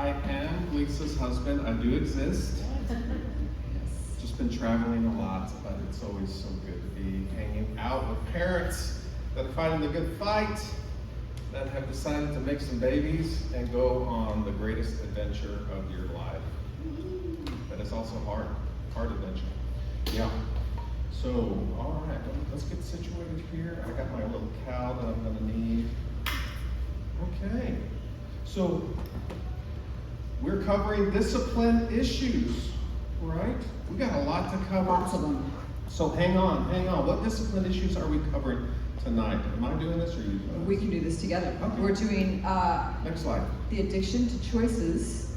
I am Lisa's husband. I do exist. Just been traveling a lot, but it's always so good to be hanging out with parents that are fighting the good fight, that have decided to make some babies and go on the greatest adventure of your life. But it's also hard adventure. Yeah. So, all right, let's get situated here. I got my little cow that I'm gonna need. Okay. So, we're covering discipline issues, right? We got a lot to cover. Lots of them. So hang on. What discipline issues are we covering tonight? Am I doing this or are you doing this? We can do this together. Okay. We're doing Next slide. the addiction to choices,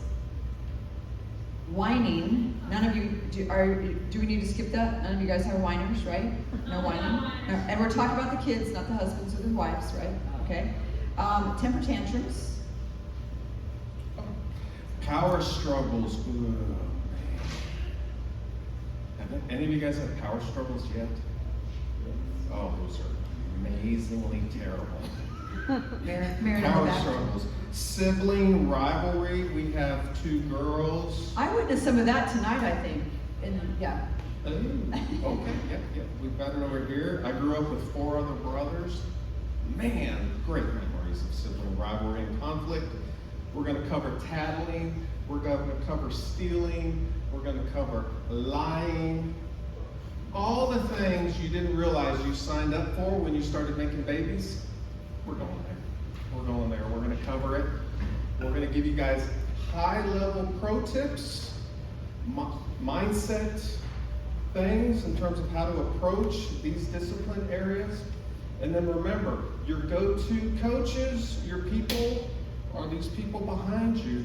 whining. None of you, do we need to skip that? None of you guys are whiners, right? No whining? No. And we're talking about the kids, not the husbands or the wives, right? Okay. Temper tantrums. Power struggles. Ooh, man. Have any of you guys had power struggles yet? Oh, those are amazingly terrible. Power struggles. Sibling rivalry. We have 2 girls. I witnessed some of that tonight, I think. Yeah. Okay, yeah. We've got it over here. I grew up with 4 other brothers. Man, great memories of sibling rivalry and conflict. We're going to cover tattling. We're going to cover stealing. We're going to cover lying. All the things you didn't realize you signed up for when you started making babies. We're going there. We're going there. We're going to cover it. We're going to give you guys high-level pro tips, mindset things in terms of how to approach these discipline areas. And then remember, your go-to coaches, your people, are these people behind you.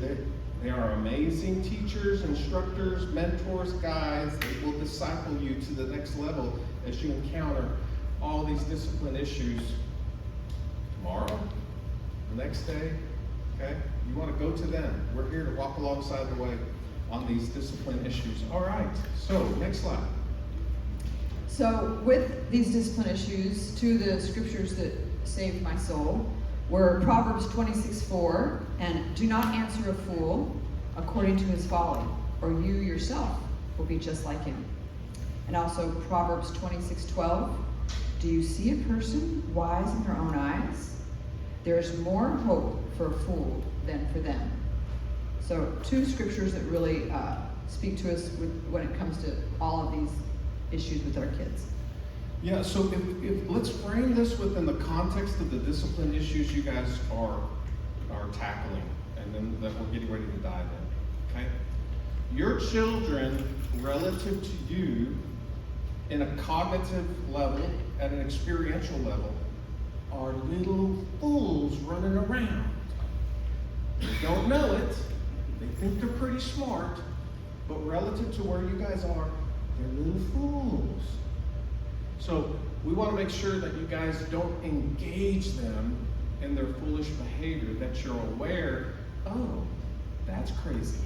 They are amazing teachers, instructors, mentors, guides that will disciple you to the next level as you encounter all these discipline issues tomorrow, the next day, okay? You want to go to them. We're here to walk alongside the way on these discipline issues. All right, so next slide. So with these discipline issues, 2 of the scriptures that saved my soul were Proverbs 26:4, and do not answer a fool according to his folly, or you yourself will be just like him. And also Proverbs 26:12, do you see a person wise in their own eyes? There is more hope for a fool than for them. So 2 scriptures that really speak to us when it comes to all of these issues with our kids. Yeah, so if let's frame this within the context of the discipline issues you guys are tackling, and then that we're getting ready to dive in, okay? Your children, relative to you, in a cognitive level, at an experiential level, are little fools running around. They don't know it. They think they're pretty smart, but relative to where you guys are, they're little fools. So we want to make sure that you guys don't engage them in their foolish behavior, that you're aware, oh, that's crazy.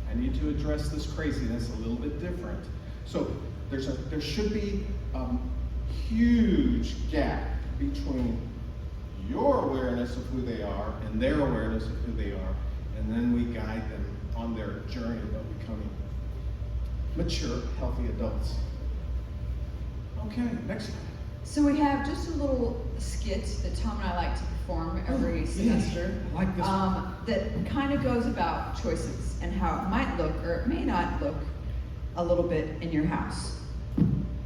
I need to address this craziness a little bit different. So there should be a huge gap between your awareness of who they are and their awareness of who they are, and then we guide them on their journey of becoming mature, healthy adults. Okay, next slide. So we have just a little skit that Tom and I like to perform every semester. I like this one. That kind of goes about choices and how it might look or it may not look a little bit in your house.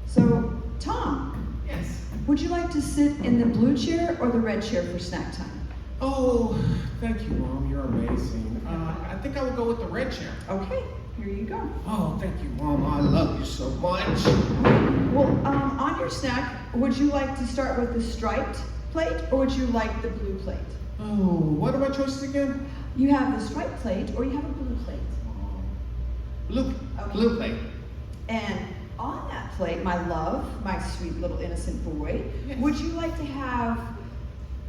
So, Tom. Yes. Would you like to sit in the blue chair or the red chair for snack time? Oh, thank you, Mom. You're amazing. I think I will go with the red chair. Okay, here you go. Oh, thank you, Mom. I love you so much. Well, on your snack, would you like to start with the striped plate or would you like the blue plate? Oh, what are my choices again? You have the striped plate or you have a blue plate. Blue. Okay. Blue plate. And on that plate, my love, my sweet little innocent boy, Yes. would you like to have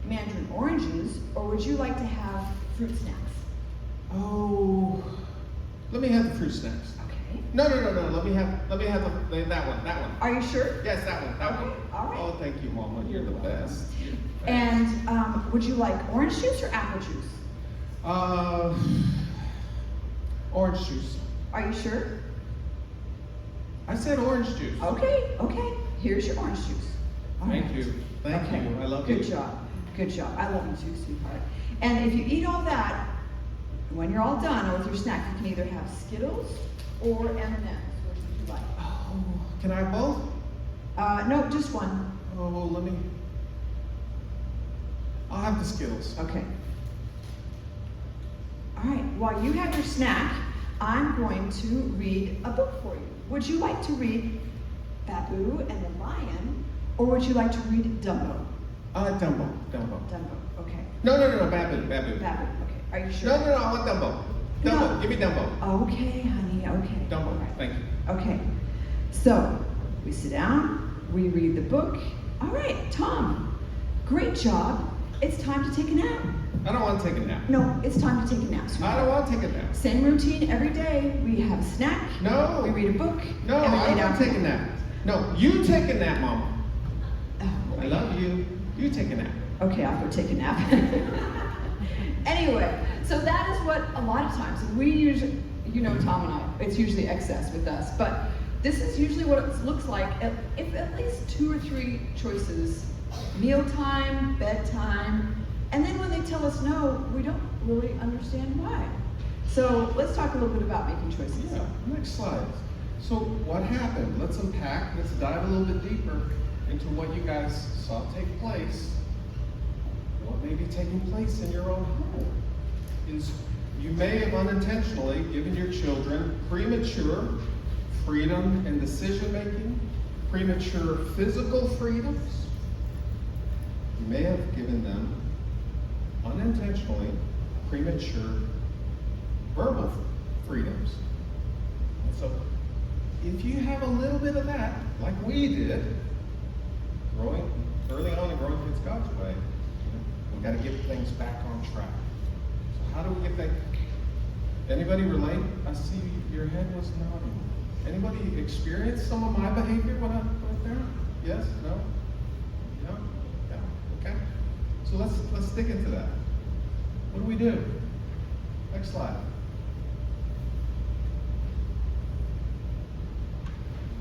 mandarin oranges or would you like to have fruit snacks? Oh, let me have the fruit snacks. Okay. No. Let me have that one. Are you sure? Yes, that one. Okay, all right. Oh, thank you, Mama. You're the best. And would you like orange juice or apple juice? Orange juice. Are you sure? I said orange juice. Okay, okay. Here's your orange juice. All Thank right. you. Thank Okay. you. I love you. Good job. Good job. I love you too, sweetheart. And if you eat all that, when you're all done with your snack, you can either have Skittles or M&Ms. Which would you like? Oh, can I have both? No, just one. Oh, let me. I'll have the Skittles. Okay. All right. While you have your snack, I'm going to read a book for you. Would you like to read Babu and the Lion, or would you like to read Dumbo? Dumbo. Dumbo. Okay. No, Babu. Babu. Okay. Are you sure? No, I want Dumbo. Dumbo, No. give me Dumbo. Okay, honey. Okay. Dumbo, All right. thank you. Okay. So we sit down. We read the book. All right, Tom. Great job. It's time to take a nap. I don't want to take a nap. No, it's time to take a nap. I sweetheart. don't want to take a nap. Same routine every day. We have a snack. No. We read a book. No, and we I lay don't down. want to take a nap. No, you take a nap, Mama. Oh, I love you. You take a nap. okay, I'll go take a nap. Anyway, so that is what a lot of times we usually, Tom and I, it's usually excess with us, but this is usually what it looks like if at least 2 or 3 choices: mealtime, bedtime, and then when they tell us no, we don't really understand why. So let's talk a little bit about making choices. Yeah, next slide. So what happened? Let's unpack, let's dive a little bit deeper into what you guys saw take place. What may be taking place in your own home is you may have unintentionally given your children premature freedom and decision making, premature physical freedoms. You may have given them unintentionally premature verbal freedoms. And so if you have a little bit of that, like we did, growing early on and growing kids God's way, we got to get things back on track. So how do we get that? Anybody relate? I see your head was nodding. Anybody experience some of my behavior when I went there? Yes? No? No? Yeah. Okay. So let's stick into that. What do we do? Next slide.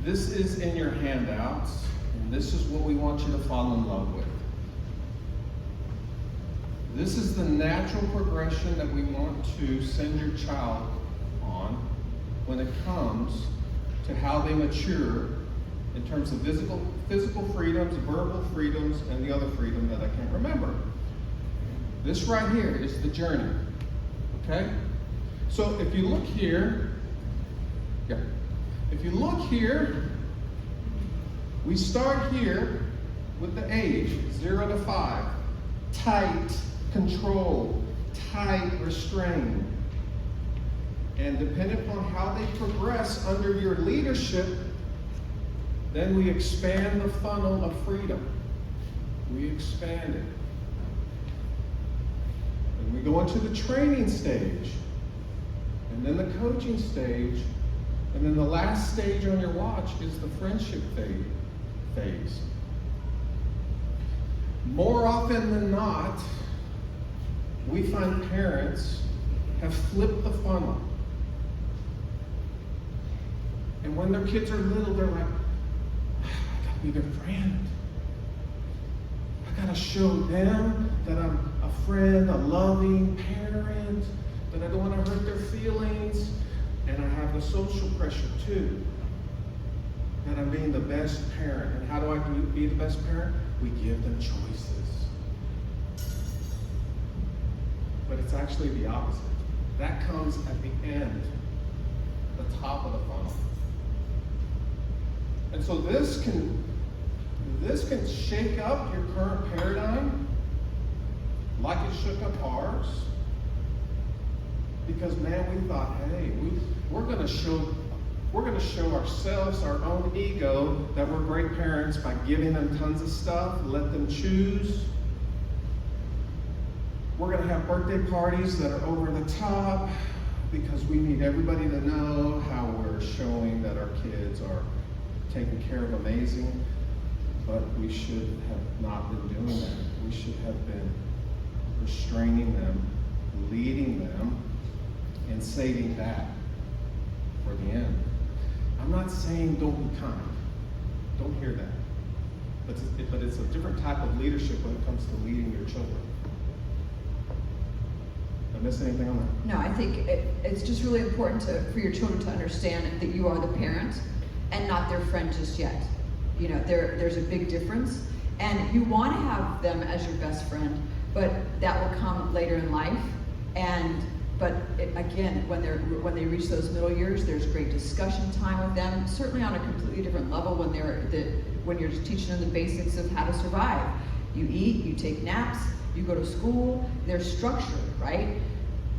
This is in your handouts, and this is what we want you to fall in love with. This is the natural progression that we want to send your child on when it comes to how they mature in terms of physical freedoms, verbal freedoms, and the other freedom that I can't remember. This right here is the journey, okay? So if you look here, if you look here, we start here with the age, 0 to 5, tight, control, tight, restrained. And depending upon how they progress under your leadership, then we expand the funnel of freedom. We expand it. And we go into the training stage, and then the coaching stage, and then the last stage on your watch is the friendship phase. More often than not, we find parents have flipped the funnel. And when their kids are little, they're like, I gotta be their friend. I gotta show them that I'm a friend, a loving parent, that I don't want to hurt their feelings. And I have the social pressure too, that I'm being the best parent. And how do I be the best parent? We give them choices. But it's actually the opposite. That comes at the end, the top of the funnel. And so this can shake up your current paradigm like it shook up ours. Because man, we thought, hey, we're gonna show ourselves, our own ego, that we're great parents by giving them tons of stuff, let them choose. We're gonna have birthday parties that are over the top because we need everybody to know how we're showing that our kids are taken care of amazing. But we should have not been doing that. We should have been restraining them, leading them, and saving that before the end. I'm not saying don't be kind. Don't hear that. But it's a different type of leadership when it comes to leading your children. Did I miss anything on that? No, I think it's just really important for your children to understand that you are the parent and not their friend just yet. You know, there's a big difference. And you want to have them as your best friend, but that will come later in life. But again, when they reach those middle years, there's great discussion time with them. Certainly on a completely different level when you're just teaching them the basics of how to survive. You eat, you take naps, you go to school. There's structure, right?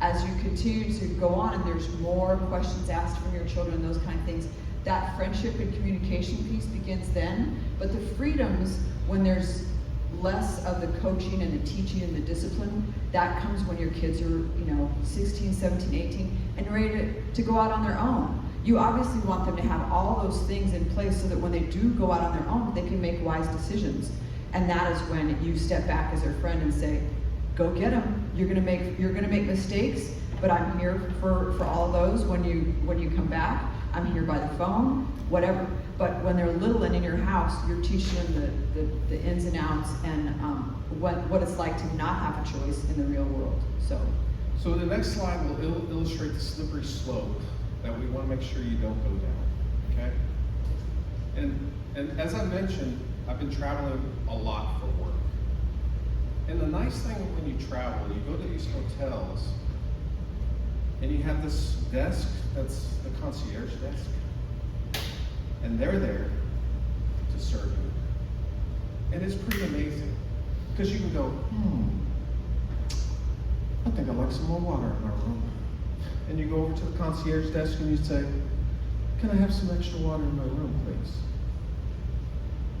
As you continue to go on, and there's more questions asked from your children, those kind of things. That friendship and communication piece begins then. But the freedoms, when there's less of the coaching and the teaching and the discipline, that comes when your kids are, 16, 17, 18, and ready to go out on their own. You obviously want them to have all those things in place so that when they do go out on their own, they can make wise decisions. And that is when you step back as their friend and say, go get them. You're gonna make mistakes, but I'm here for all of those when you come back. I'm here by the phone, whatever. But when they're little and in your house, you're teaching them the ins and outs and what it's like to not have a choice in the real world. So the next slide will illustrate the slippery slope that we want to make sure you don't go down. Okay? And as I mentioned, I've been traveling a lot for work. And the nice thing when you travel, you go to these hotels, and you have this desk that's the concierge desk. And they're there to serve you. And it's pretty amazing. Because you can go, I think I'd like some more water in my room. And you go over to the concierge desk and you say, can I have some extra water in my room, please?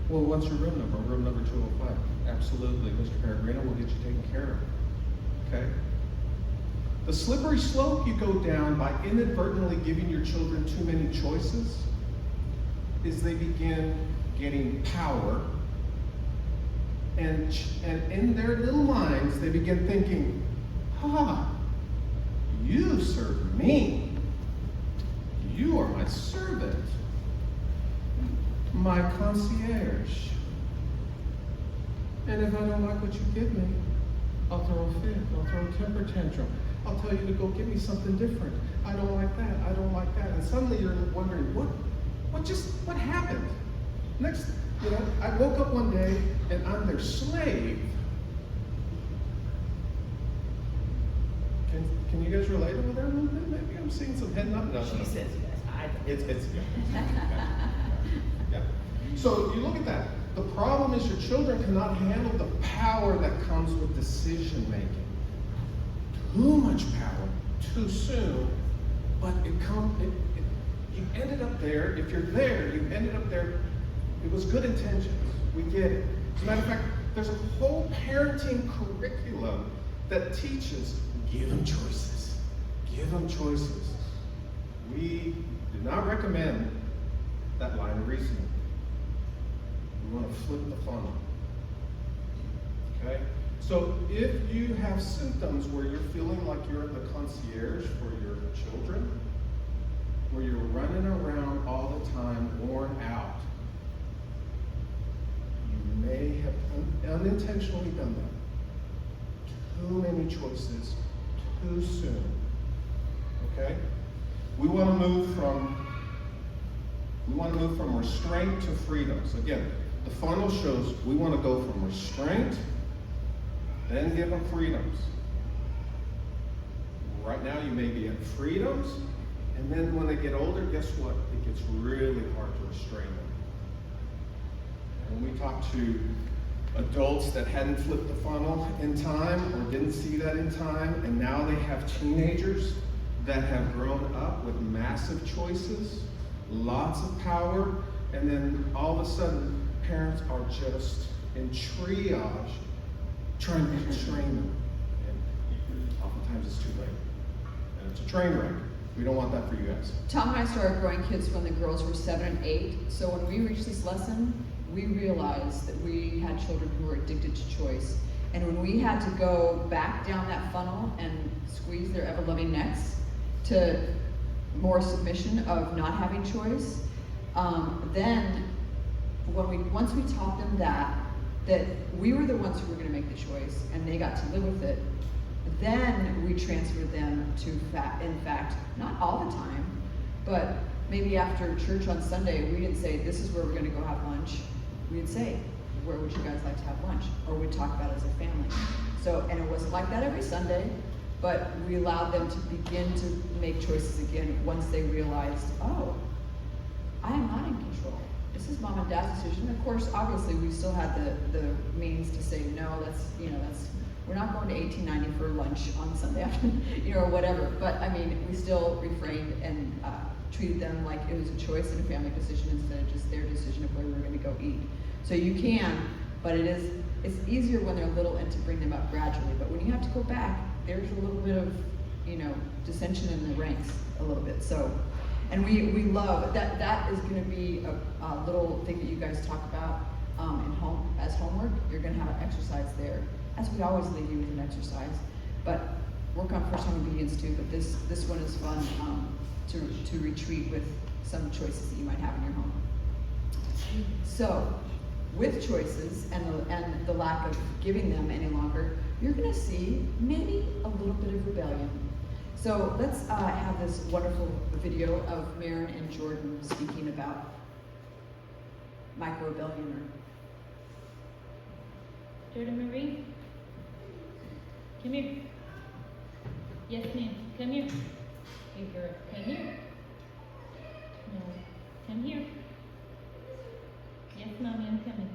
Well, what's your room number? Room number 205. Absolutely, Mr. Peregrino, we'll get you taken care of. Okay? The slippery slope you go down by inadvertently giving your children too many choices is they begin getting power, and in their little minds they begin thinking, you serve me. You are my servant, my concierge. And if I don't like what you give me, I'll throw a fit, I'll throw a temper tantrum. I'll tell you to go get me something different. I don't like that, I don't like that. And suddenly you're wondering, what happened? Next, I woke up one day and I'm their slave. Can you guys relate over there a little bit? Maybe I'm seeing some head nod. No. She says yes. It's yeah. So you look at that. The problem is your children cannot handle the power that comes with decision making. Too much power, too soon, but you ended up there. If you're there, you ended up there. It was good intentions. We get it. As a matter of fact, there's a whole parenting curriculum that teaches give them choices. Give them choices. We do not recommend that line of reasoning. We want to flip the funnel. Okay? So if you have symptoms where you're feeling like you're the concierge for your children, where you're running around all the time, worn out, you may have unintentionally done that. Too many choices, too soon. Okay? We want to move from restraint to freedoms. Again, the funnel shows we want to go from restraint, then give them freedoms. Right now you may be at freedoms, and then when they get older, guess what? It gets really hard to restrain them. And when we talk to adults that hadn't flipped the funnel in time or didn't see that in time, and now they have teenagers that have grown up with massive choices, lots of power, and then all of a sudden parents are just in triage trying to restrain them. And oftentimes it's too late. And it's a train wreck. We don't want that for you guys. Tom and I started growing kids when the girls were 7 and 8. So when we reached this lesson, we realized that we had children who were addicted to choice. And when we had to go back down that funnel and squeeze their ever-loving necks to more submission of not having choice, then once we taught them that we were the ones who were going to make the choice and they got to live with it, then we transferred them to in fact, not all the time, but maybe after church on Sunday, we didn't say, this is where we're going to go have lunch. We'd say, where would you guys like to have lunch? Or we'd talk about it as a family. So, and it wasn't like that every Sunday, but we allowed them to begin to make choices again once they realized, oh, I am not in control. This is mom and dad's decision. Of course, obviously, we still had the means to say, no, we're not going to 1890 for lunch on Sunday afternoon, or whatever. But I mean, we still refrained and treated them like it was a choice and a family decision instead of just their decision of where we were going to go eat. So you can, but it's easier when they're little and to bring them up gradually. But when you have to go back, there's a little bit of, dissension in the ranks a little bit. So, and we love that. That is going to be a little thing that you guys talk about in home as homework. You're going to have an exercise there, as we always leave you with an exercise. But work on first home obedience too. But this one is fun to retreat with some choices that you might have in your home. So, with choices and the lack of giving them any longer, you're going to see maybe a little bit of rebellion. So let's have this wonderful video of Marin and Jordan speaking about micro-rebellion. Jordan Marie, come here. Yes, ma'am. Come here. Good girl. Come here. No. Come here. Yes, mommy, I'm coming.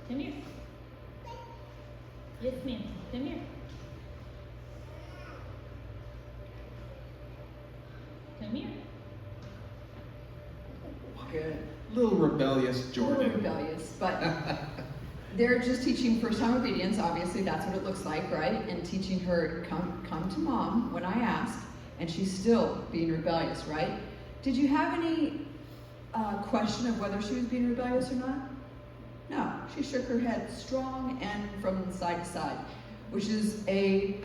Come here. Yes, ma'am. Come here. Come here. Good. Little rebellious A little Jordan. rebellious, but they're just teaching first time obedience. Obviously, that's what it looks like, right? And teaching her, come to mom when I ask, and she's still being rebellious, right? Did you have any question of whether she was being rebellious or not? No, she shook her head strong and from side to side, which is a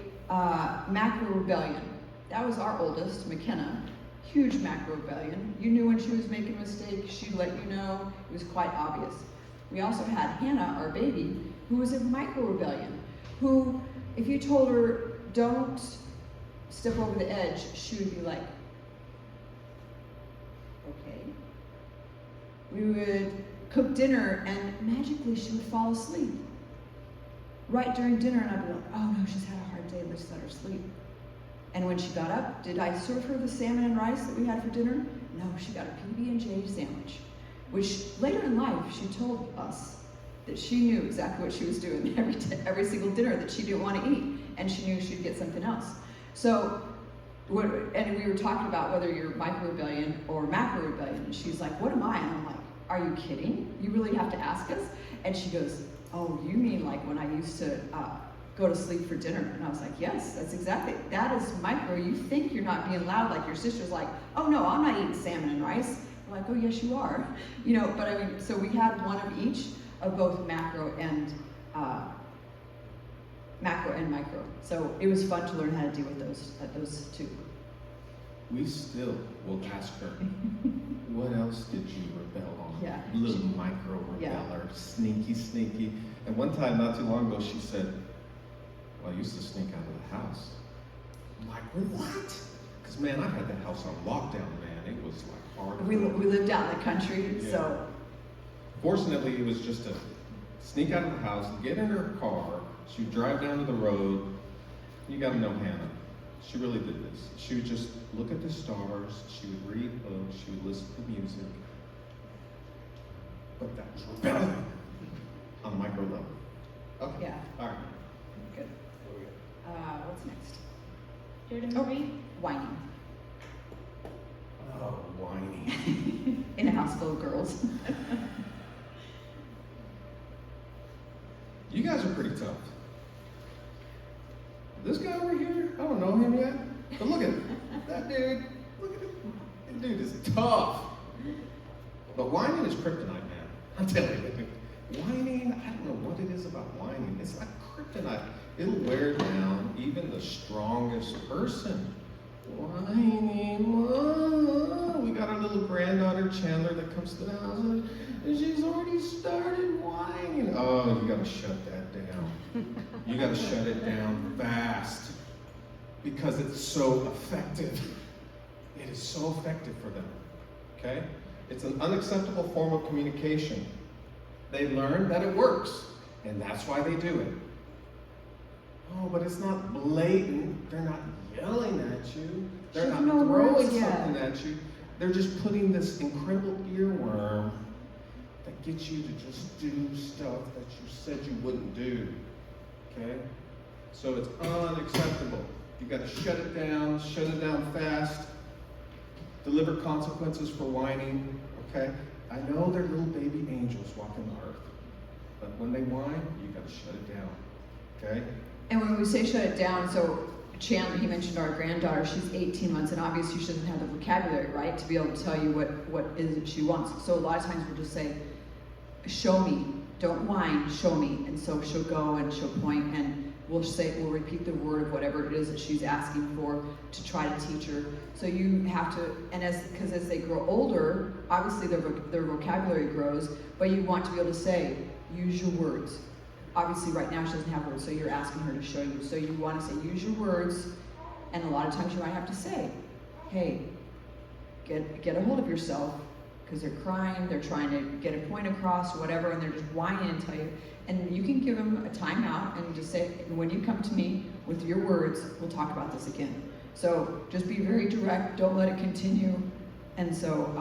macro rebellion. That was our oldest, McKenna. Huge macro rebellion. You knew when she was making a mistake, she'd let you know. It was quite obvious. We also had Hannah, our baby, who was a micro rebellion, who, if you told her, don't step over the edge, she would be like, okay. We would cook dinner and magically she would fall asleep. Right during dinner, and I'd be like, oh no, she's had a hard day, let's let her sleep. And when she got up, did I serve her the salmon and rice that we had for dinner? No, she got a PB&J sandwich, which later in life, she told us that she knew exactly what she was doing every single dinner that she didn't want to eat, and she knew she'd get something else. So, and we were talking about whether you're micro-rebellion or macro-rebellion, and she's like, what am I? And I'm like, are you kidding? You really have to ask us? And she goes, oh, you mean like when I used to go to sleep for dinner? And I was like, yes, that's exactly, that is micro. You think you're not being loud, like your sister's like, oh no, I'm not eating salmon and rice. I'm like, oh yes you are. But I mean, so we had one of each of both macro and micro. So it was fun to learn how to deal with those two. We still will ask her, what else did you rebel on? Yeah. Little micro rebeller, sneaky. And one time, not too long ago, she said, well, I used to sneak out of the house. I'm like, what? Because man, I had the house on lockdown, man. It was like hard. We lived out in the country, Yeah. so. Fortunately, it was just to sneak out of the house, get in her car, she would drive down to the road. You gotta know Hannah. She really did this. She would just look at the stars, she would read books, she would listen to music. But that was rebellion on a micro level. Okay. Yeah. All right. Good. What's next? Jordan Oh. Marie, Whining. Oh, whiny. In a house full of girls. You guys are pretty tough. This guy over here, I don't know him yet, but look at him. That dude, look at him. That dude is tough. But whining is kryptonite, man. I'm telling you. Whining, I don't know what it is about whining. It's like kryptonite. It'll wear down even the strongest person. Whining, we got our little granddaughter Chandler that comes to the house and she's already started whining. Oh, you gotta shut that down. You gotta shut it down fast because it's so effective. It is so effective for them, okay? It's an unacceptable form of communication. They learn that it works, and that's why they do it. Oh, but it's not blatant. They're not yelling at you. They're not throwing something at you. They're just putting this incredible earworm that gets you to just do stuff that you said you wouldn't do. Okay? So it's unacceptable. You got to shut it down fast. Deliver consequences for whining. Okay? I know they're little baby angels walking the earth, but when they whine, you got to shut it down. Okay? And when we say shut it down, so Chandler, he mentioned our granddaughter, she's 18 months, and obviously she doesn't have the vocabulary, right, to be able to tell you what is it she wants. So a lot of times we'll just say, show me, don't whine, show me. And so she'll go and she'll point and we'll repeat the word of whatever it is that she's asking for to try to teach her. So you have to, and because as they grow older, obviously their vocabulary grows, but you want to be able to say, use your words. Obviously right now she doesn't have words, so you're asking her to show you. So you want to say, use your words, and a lot of times you might have to say, hey, get a hold of yourself, because they're crying, they're trying to get a point across, or whatever, and they're just whining and tell you. And you can give them a timeout and just say, when you come to me with your words, we'll talk about this again. So just be very direct, don't let it continue. And so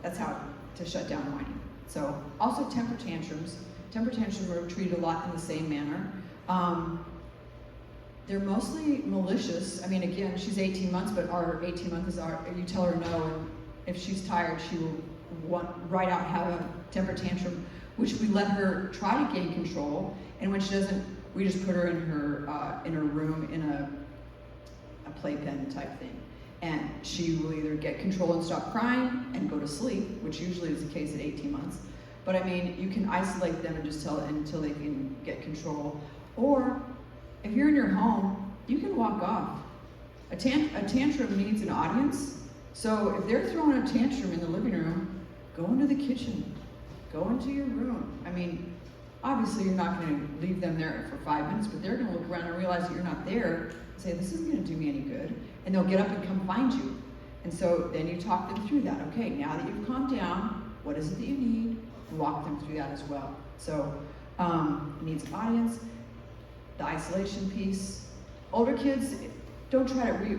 that's how to shut down whining. So also temper tantrums. Temper tantrums are treated a lot in the same manner. They're mostly malicious. I mean, again, she's 18 months, but our 18 months is you tell her no, and if she's tired, she will right out have a temper tantrum, which we let her try to gain control. And when she doesn't, we just put her in her room in a playpen type thing. And she will either get control and stop crying and go to sleep, which usually is the case at 18 months. But I mean, you can isolate them and just tell until they can get control. Or if you're in your home, you can walk off. A tantrum needs an audience. So if they're throwing a tantrum in the living room, go into the kitchen, go into your room. I mean, obviously you're not going to leave them there for 5 minutes, but they're going to look around and realize that you're not there and say, this isn't going to do me any good. And they'll get up and come find you. And so then you talk them through that. Okay, now that you've calmed down, what is it that you need? And walk them through that as well. So it needs an audience, the isolation piece. Older kids, don't try to argue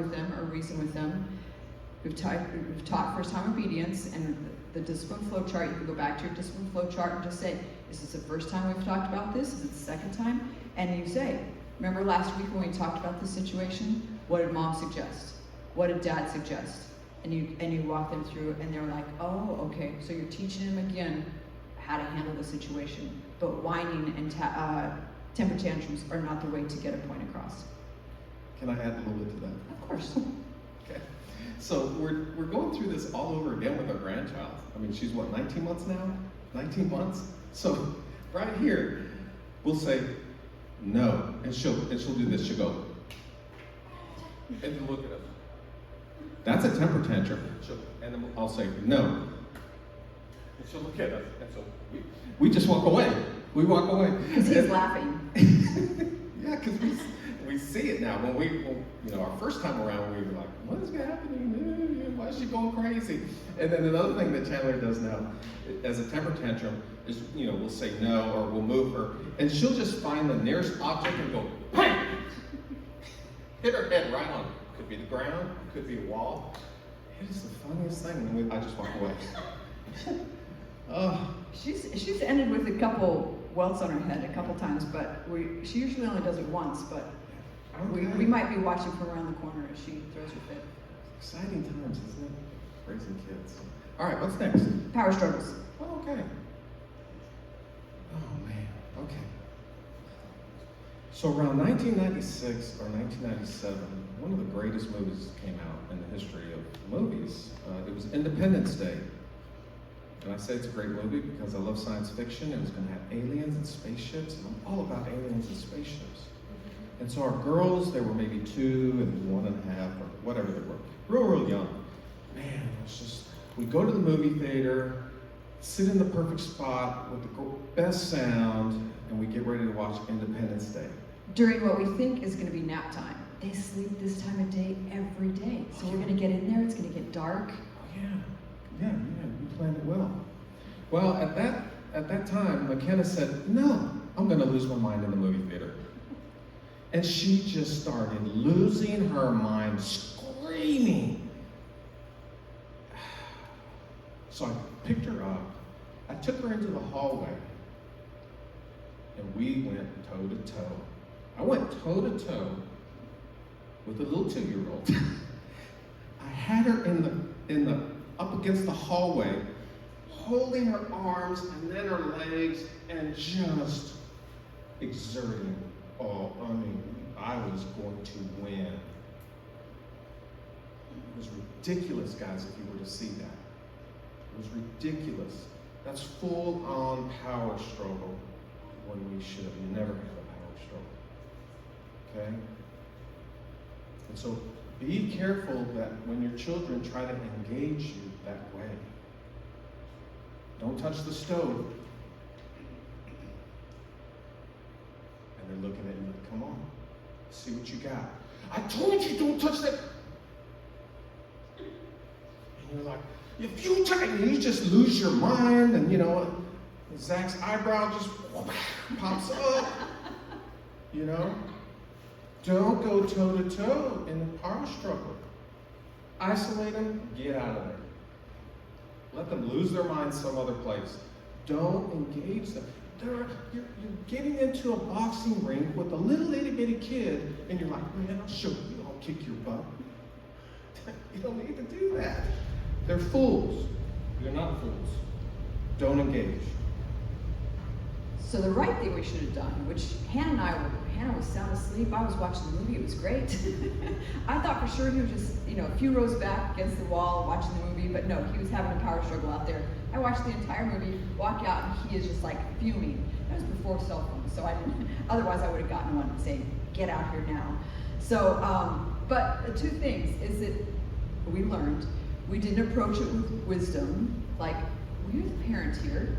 with them or reason with them. We've taught first time obedience and the discipline flow chart. You can go back to your discipline flow chart and just say, is this the first time we've talked about this? Is it the second time? And you say, remember last week when we talked about this situation? What did mom suggest? What did dad suggest? And you walk them through and they're like, oh, okay. So you're teaching them again how to handle the situation. But whining and temper tantrums are not the way to get a point across. Can I add a little bit to that? Of course. Okay. So we're going through this all over again with our grandchild. I mean, she's what, 19 months now? 19 months? So right here, we'll say no, and she'll do this. She'll go, and look at us. That's a temper tantrum. And then I'll say no, and she'll look at us, and so we just walk away. We walk away. Because he's laughing. Yeah, because we see it now. When our first time around, we were like, what is happening? Why is she going crazy? And then another thing that Chandler does now, as a temper tantrum, is, we'll say no, or we'll move her, and she'll just find the nearest object and go, bang! Hit her head right on it. Could be the ground, could be a wall. It is the funniest thing, and I just walk away. She's ended with a couple welts on her head a couple times, but she usually only does it once, but Okay. we might be watching from around the corner as she throws her fit. Exciting times, isn't it? Raising kids. All right, what's next? Power struggles. Oh, okay. Oh, man. Okay. So around 1996 or 1997, one of the greatest movies came out in the history of movies. It was Independence Day. And I say it's a great movie because I love science fiction. It was going to have aliens and spaceships, and I'm all about aliens and spaceships. And so our girls, they were maybe 2 and 1.5 or whatever they were, real young. Man, it was just, we go to the movie theater, sit in the perfect spot with the best sound, and we get ready to watch Independence Day. During what we think is going to be nap time. They sleep this time of day every day. So we're going to get in there, it's going to get dark. Yeah, you planned it well. Well, at that time, McKenna said, no, I'm going to lose my mind in the movie theater. And she just started losing her mind, screaming. So I picked her up, I took her into the hallway, and we went toe to toe. I went toe to toe with a little 2-year-old. I had her in the up against the hallway, holding her arms and then her legs, and just exerting all. I mean, I was going to win. It was ridiculous, guys, if you were to see that. It was ridiculous. That's full-on power struggle when we should have never had a power struggle. Okay? And so be careful that when your children try to engage you that way, don't touch the stove. And they're looking at you like, come on, see what you got. I told you don't touch that. And you're like, if you touch, and you just lose your mind, and Zach's eyebrow just pops up. Don't go toe to toe in a power struggle. Isolate them, get out of there. Let them lose their minds some other place. Don't engage them. You're getting into a boxing rink with a little itty bitty kid, and you're like, man, I'll show you, I'll kick your butt. You don't need to do that. They're fools. You're not fools. Don't engage. So the right thing we should have done, which Hannah was sound asleep. I was watching the movie. It was great. I thought for sure he was just, a few rows back against the wall watching the movie, but no, he was having a power struggle out there. I watched the entire movie, walk out, and he is just like fuming. That was before cell phones, so I didn't, otherwise I would have gotten one saying, get out here now. So, but the two things is that we learned, we didn't approach it with wisdom, like, we're the parents here.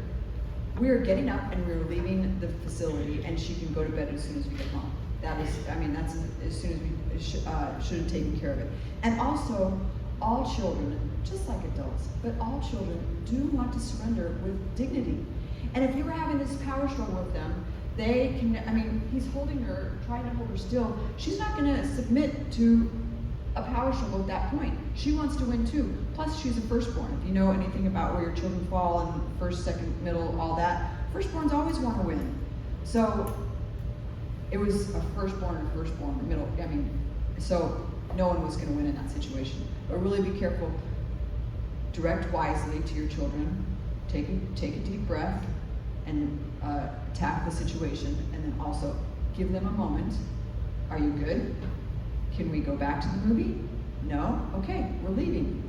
We are getting up and we're leaving the facility, and she can go to bed as soon as we get home. That's as soon as we should have taken care of it. And also, all children, just like adults, but all children do want to surrender with dignity. And if you were having this power struggle with them, they can, he's holding her, trying to hold her still. She's not going to submit to a power struggle at that point. She wants to win too. Plus, she's a firstborn. If you know anything about where your children fall in first, second, middle, all that, firstborns always want to win. So it was a firstborn, middle. So no one was going to win in that situation. But really be careful. Direct wisely to your children. Take a deep breath and attack the situation. And then also give them a moment. Are you good? Can we go back to the movie? No? Okay, we're leaving.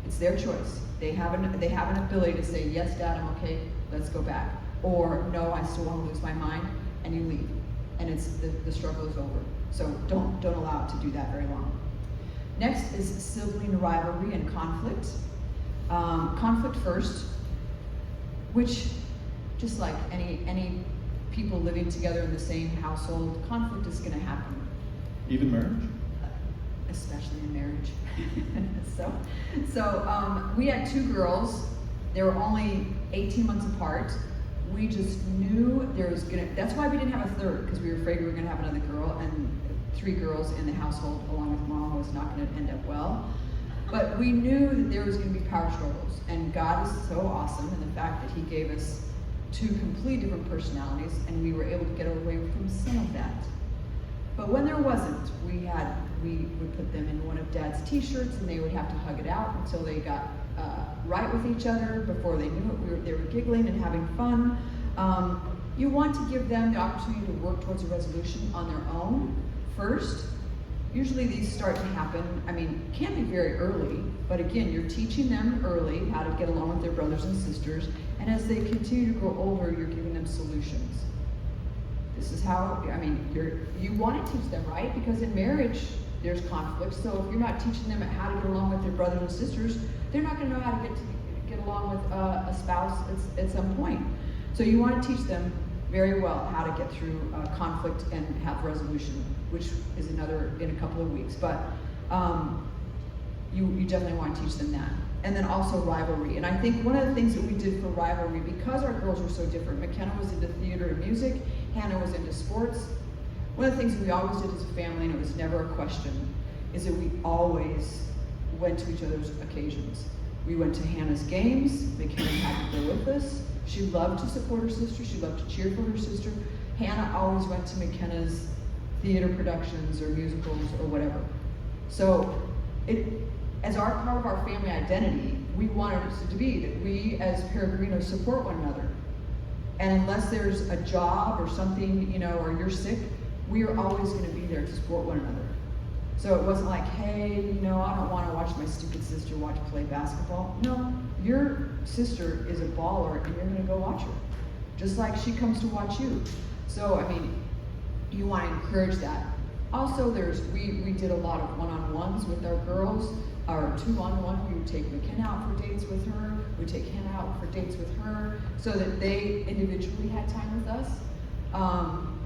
It's their choice. They have an ability to say, yes, Dad, I'm okay, let's go back. Or, no, I still want to lose my mind, and you leave. And it's the struggle is over. So don't allow it to do that very long. Next is sibling rivalry and conflict. Conflict first, which, just like any people living together in the same household, conflict is going to happen. Even marriage? Especially in marriage. So we had 2 girls. They were only 18 months apart. We just knew that's why we didn't have a third, because we were afraid we were gonna have another girl, and 3 girls in the household along with Mom was not gonna end up well. But we knew that there was gonna be power struggles, and God is so awesome in the fact that He gave us 2 completely different personalities, and we were able to get away from some of that. But when there wasn't, we would put them in one of Dad's t-shirts, and they would have to hug it out until they got right with each other. Before they knew it, they were giggling and having fun. You want to give them the opportunity to work towards a resolution on their own first. Usually these start to happen, can be very early, but again, you're teaching them early how to get along with their brothers and sisters, and as they continue to grow older, you're giving them solutions. This is how, I mean, you want to teach them, right? Because in marriage, there's conflict. So if you're not teaching them how to get along with their brothers and sisters, they're not going to know how to get along with a spouse at some point. So you want to teach them very well how to get through conflict and have resolution, which is another in a couple of weeks. But you definitely want to teach them that. And then also rivalry. And I think one of the things that we did for rivalry, because our girls were so different, McKenna was into theater and music, Hannah was into sports. One of the things that we always did as a family, and it was never a question, is that we always went to each other's occasions. We went to Hannah's games. McKenna had to go with us. She loved to support her sister. She loved to cheer for her sister. Hannah always went to McKenna's theater productions or musicals or whatever. So as our part of our family identity, we wanted it to be that we as Peregrinos support one another. And unless there's a job or something, you know, or you're sick, we are always going to be there to support one another. So it wasn't like, hey, you know, I don't want to watch my stupid sister play basketball. No, your sister is a baller and you're going to go watch her. Just like she comes to watch you. So, I mean, you want to encourage that. Also, we did a lot of one-on-ones with our girls. Our two-on-one, we would take McKenna out for dates with her. We'd take Hannah out for dates with her so that they individually had time with us.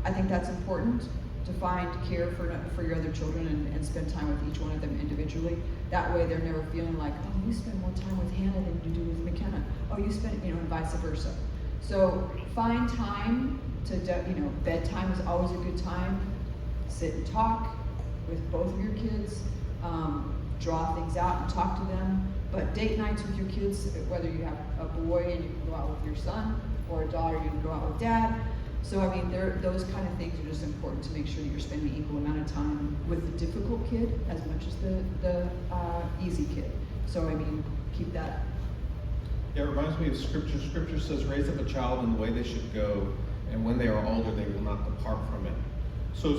I think that's important, to find care for your other children and spend time with each one of them individually. That way they're never feeling like, oh, you spend more time with Hannah than you do with McKenna. Oh, you spend, you know, and vice versa. So find time to, you know, bedtime is always a good time. Sit and talk with both of your kids. Draw things out and talk to them. But date nights with your kids, whether you have a boy and you can go out with your son, or a daughter, you can go out with dad. So, I mean, those kind of things are just important to make sure that you're spending equal amount of time with the difficult kid as much as the easy kid. So, I mean, keep that. Yeah, it reminds me of Scripture. Scripture says, raise up a child in the way they should go, and when they are older, they will not depart from it. So,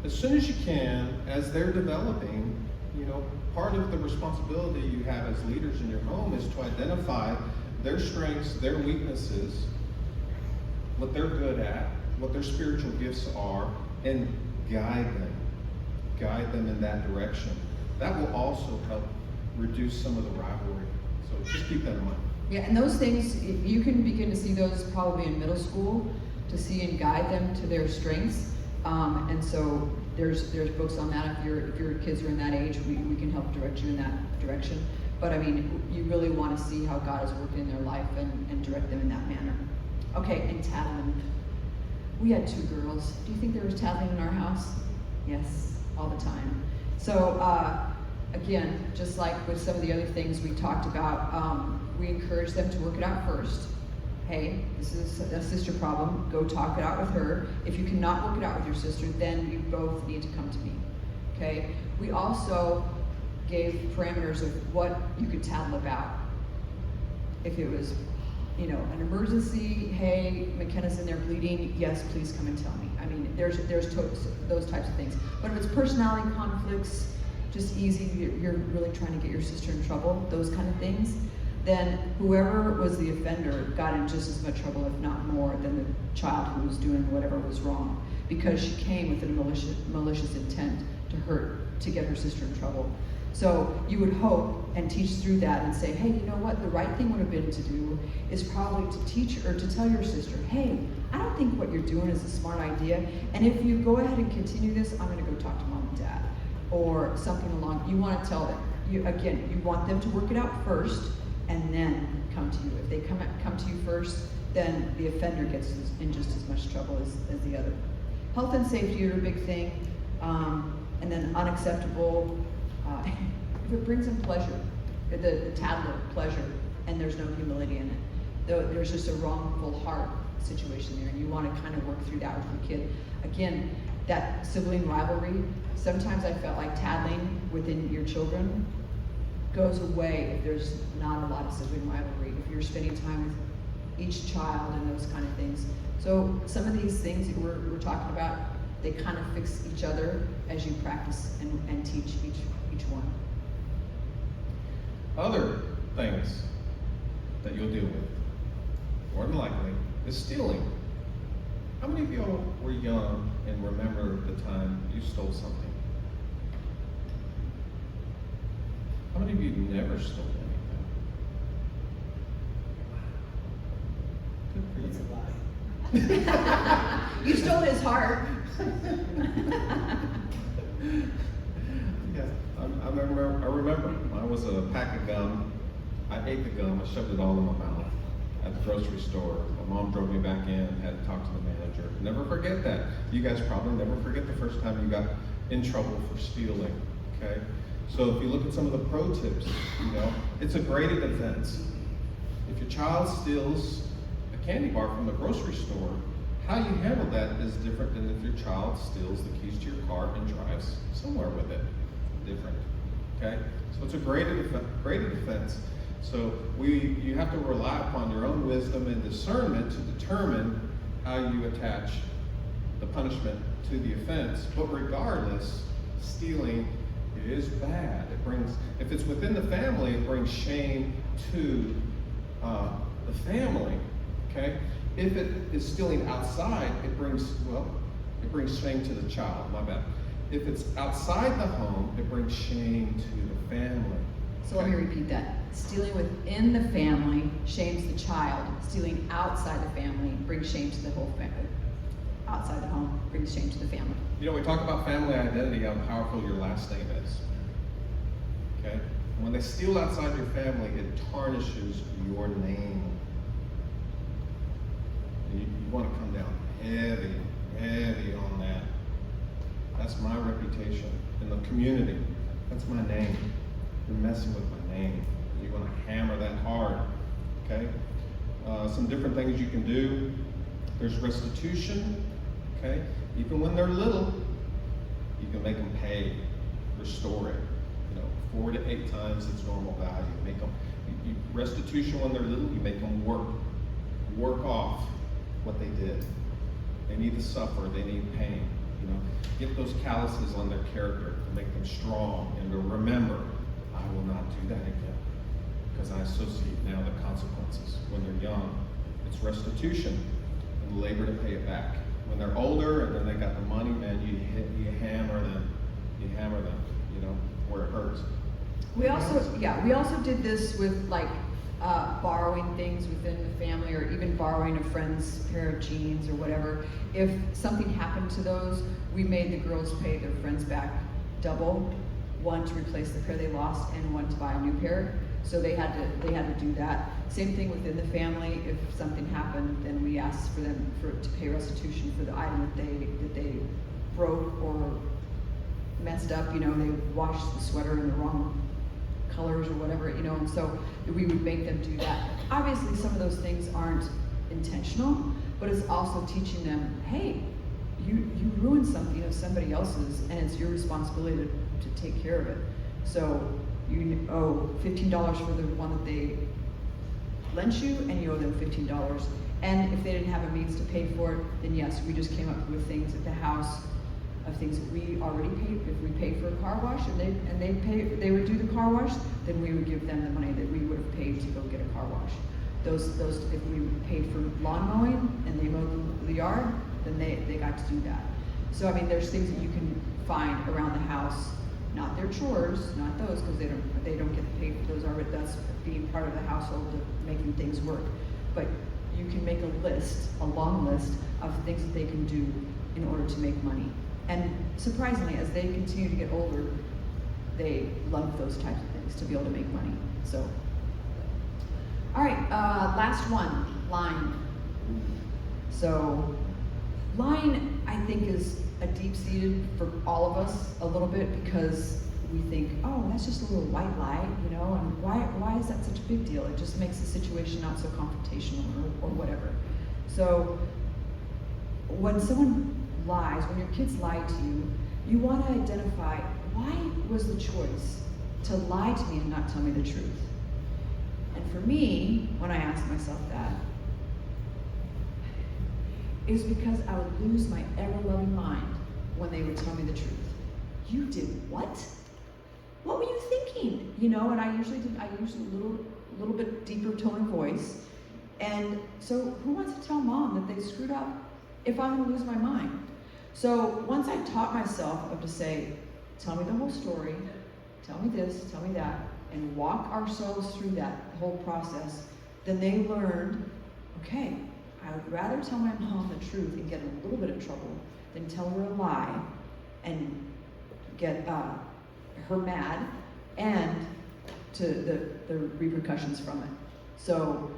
as soon as you can, as they're developing, you know, part of the responsibility you have as leaders in your home is to identify their strengths, their weaknesses, what they're good at, what their spiritual gifts are, and guide them in that direction. That will also help reduce some of the rivalry. So just keep that in mind. Yeah, and those things, you can begin to see those probably in middle school, to see and guide them to their strengths. And so there's books on that. If your kids are in that age, we can help direct you in that direction. But I mean, you really want to see how God is working in their life and direct them in that manner. Okay, and tattling. We had 2 girls. Do you think there was tattling in our house? Yes, all the time. So again, just like with some of the other things we talked about, we encourage them to work it out first. Hey, this is a sister problem. Go talk it out with her. If you cannot work it out with your sister, then you both need to come to me. Okay? We also gave parameters of what you could tattle about. If it was, you know, an emergency, hey, McKenna's in there bleeding, yes, please come and tell me. I mean, there's those types of things. But if it's personality conflicts, just easy, you're really trying to get your sister in trouble, those kind of things, then whoever was the offender got in just as much trouble, if not more, than the child who was doing whatever was wrong, because she came with a malicious intent to hurt, to get her sister in trouble. So you would hope and teach through that and say, hey, you know what, the right thing would have been to do is probably to teach or to tell your sister, hey, I don't think what you're doing is a smart idea, and if you go ahead and continue this, I'm going to go talk to mom and dad, or something along. You want to tell them. You want them to work it out first, and then come to you. If they come to you first, then the offender gets in just as much trouble as the other. Health and safety are a big thing, and then unacceptable. If it brings them pleasure, the tattler pleasure, and there's no humility in it, there's just a wrongful heart situation there, and you want to kind of work through that with your kid. Again, that sibling rivalry, sometimes I felt like tattling within your children goes away if there's not a lot of sibling rivalry, if you're spending time with each child and those kind of things. So some of these things that we're talking about, they kind of fix each other as you practice and teach each one. Other things that you'll deal with, more than likely, is stealing. How many of y'all were young and remember the time you stole something? How many of you never stole anything? Good for you. It's a lie. You stole his heart. Yeah, I remember. Mine was a pack of gum. I ate the gum. I shoved it all in my mouth at the grocery store. My mom drove me back in. Had to talk to the manager. Never forget that. You guys probably never forget the first time you got in trouble for stealing. Okay. So if you look at some of the pro tips, you know, it's a graded offense. If your child steals a candy bar from the grocery store, how you handle that is different than if your child steals the keys to your car and drives somewhere with it. Different. Okay? So it's a graded offense. So you have to rely upon your own wisdom and discernment to determine how you attach the punishment to the offense. But regardless, stealing is bad. It brings, if it's within the family, it brings shame to the family. Okay? If it is stealing outside, it brings shame to the child. My bad. If it's outside the home, it brings shame to the family. So let me repeat that. Stealing within the family shames the child. Stealing outside the family brings shame to the whole family. Outside the home brings shame to the family. You know, we talk about family identity, how powerful your last name is. Okay? And when they steal outside your family, it tarnishes your name. And you want to come down heavy on that. That's my reputation in the community. That's my name. You're messing with my name. You want to hammer that hard. Okay? Some different things you can do. There's restitution. Okay? Even when they're little, you can make them pay, restore it. 4 to 8 times its normal value. Make them restitution when they're little. You make them work off what they did. They need to suffer. They need pain. Get those calluses on their character to make them strong and to remember, I will not do that again, because I associate now the consequences. When they're young, it's restitution and labor to pay it back. When they're older and then they got the money, man, you hammer them. You hammer them, where it hurts. We also did this with borrowing things within the family, or even borrowing a friend's pair of jeans or whatever. If something happened to those, we made the girls pay their friends back double, one to replace the pair they lost and one to buy a new pair. So they had to do that. Same thing within the family. If something happened, then we asked for them to pay restitution for the item that they broke or messed up. They washed the sweater in the wrong colors or whatever, and so we would make them do that. Obviously, some of those things aren't intentional, but it's also teaching them, hey, you ruined something of somebody else's, and it's your responsibility to take care of it. So you owe $15 for the one that they lent you, and you owe them $15. And if they didn't have a means to pay for it, then yes, we just came up with things at the house of things that we already paid. If we paid for a car wash and they would do the car wash, then we would give them the money that we would have paid to go get a car wash. Those if we paid for lawn mowing and they mowed the yard, then they got to do that. So I mean, there's things that you can find around the house, not their chores, not those, because they don't get paid for those already. That's being part of the household of making things work. But you can make a long list of things that they can do in order to make money. And surprisingly, as they continue to get older, they love those types of things, to be able to make money. So, all right, last one, lying. So, lying, I think, is a deep-seated for all of us a little bit, because we think, oh, that's just a little white lie, and why is that such a big deal? It just makes the situation not so confrontational or whatever. So, when someone lies, when your kids lie to you, you want to identify, why was the choice to lie to me and not tell me the truth? And for me, when I ask myself that, it was because I would lose my ever-loving mind when they would tell me the truth. You did what? What were you thinking? And I usually a little bit deeper tone of voice. And so who wants to tell mom that they screwed up? if I'm gonna lose my mind. So once I taught myself of to say, tell me the whole story, tell me this, tell me that, and walk ourselves through that whole process, then they learned, okay, I would rather tell my mom the truth and get in a little bit of trouble than tell her a lie and get her mad and to the repercussions from it. So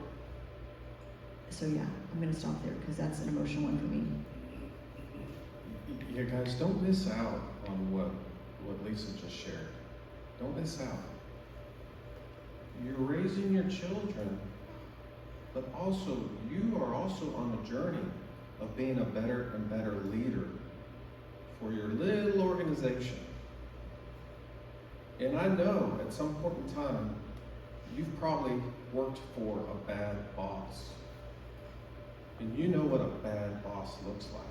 yeah, I'm gonna stop there because that's an emotional one for me. Yeah, guys, don't miss out on what Lisa just shared. Don't miss out. You're raising your children, but also you are also on a journey of being a better and better leader for your little organization. And I know at some point in time, you've probably worked for a bad boss. And you know what a bad boss looks like.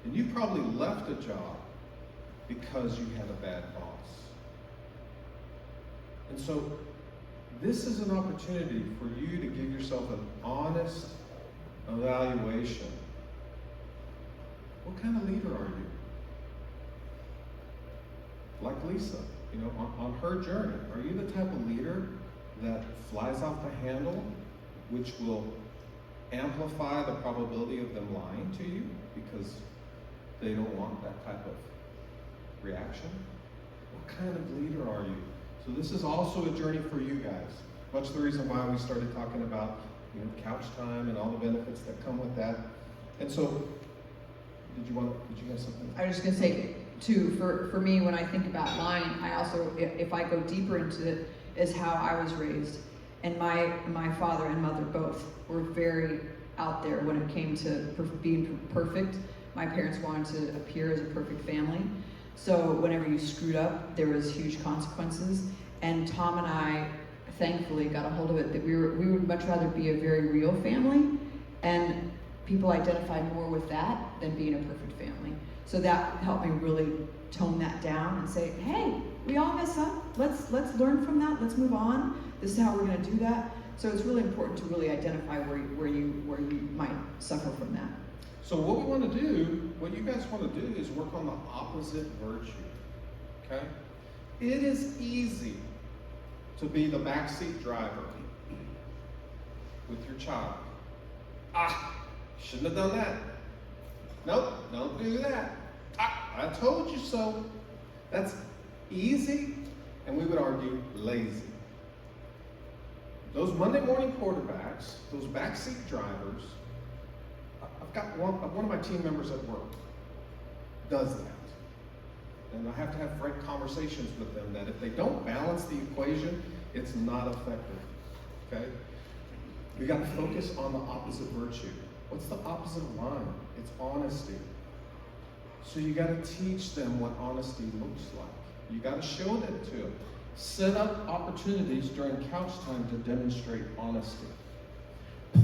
And you probably left a job because you had a bad boss. And so this is an opportunity for you to give yourself an honest evaluation. What kind of leader are you? Like Lisa, on her journey, are you the type of leader that flies off the handle, which will amplify the probability of them lying to you because they don't want that type of reaction? What kind of leader are you? So this is also a journey for you guys. Much the reason why we started talking about couch time and all the benefits that come with that. And so, did you have something? I was just gonna say too, for me, when I think about lying, I also, if I go deeper into it, is how I was raised. And my father and mother both were very out there when it came to being perfect. My parents wanted to appear as a perfect family. So whenever you screwed up, there was huge consequences. And Tom and I, thankfully, got a hold of it that we would much rather be a very real family, and people identified more with that than being a perfect family. So that helped me really tone that down and say, hey, we all mess up. Let's learn from that. Let's move on. This is how we're going to do that. So it's really important to really identify where you might suffer from that. So what we want to do, what you guys want to do, is work on the opposite virtue. Okay? It is easy to be the backseat driver with your child. Shouldn't have done that. Nope, don't do that. I told you so. That's easy, and we would argue lazy. Those Monday morning quarterbacks, those backseat drivers, I've got one of my team members at work does that. And I have to have frank conversations with them that if they don't balance the equation, it's not effective. Okay? We got to focus on the opposite virtue. What's the opposite of lying? It's honesty. So you got to teach them what honesty looks like. You got to show that to them. Set up opportunities during couch time to demonstrate honesty.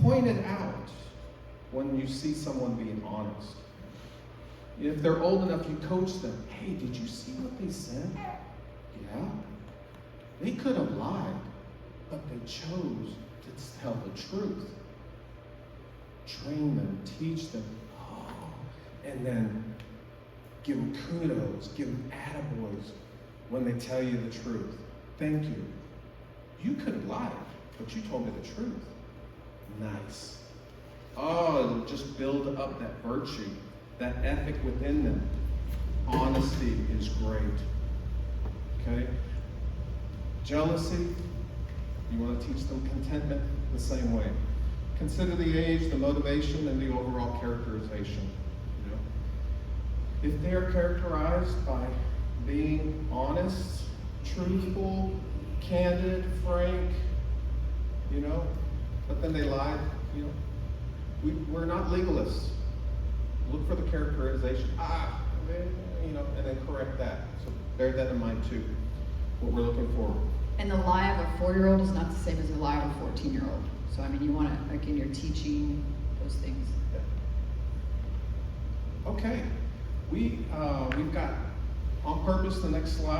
Point it out when you see someone being honest. If they're old enough, you coach them. Hey, did you see what they said? Yeah. They could have lied, but they chose to tell the truth. Train them, teach them, and then give them kudos, give them attaboys when they tell you the truth. Thank you. You could have lied, but you told me the truth. Nice. It'll just build up that virtue, that ethic within them. Honesty is great. Okay? Jealousy, you want to teach them contentment the same way. Consider the age, the motivation, and the overall characterization. If they are characterized by being honest, truthful, candid, frank, but then they lied, we're not legalists. Look for the characterization. And then correct that. So bear that in mind too, what we're looking for. And the lie of a 4-year-old is not the same as the lie of a 14-year-old. So you want to, again, you're teaching those things. Okay, we've got on purpose the next slide.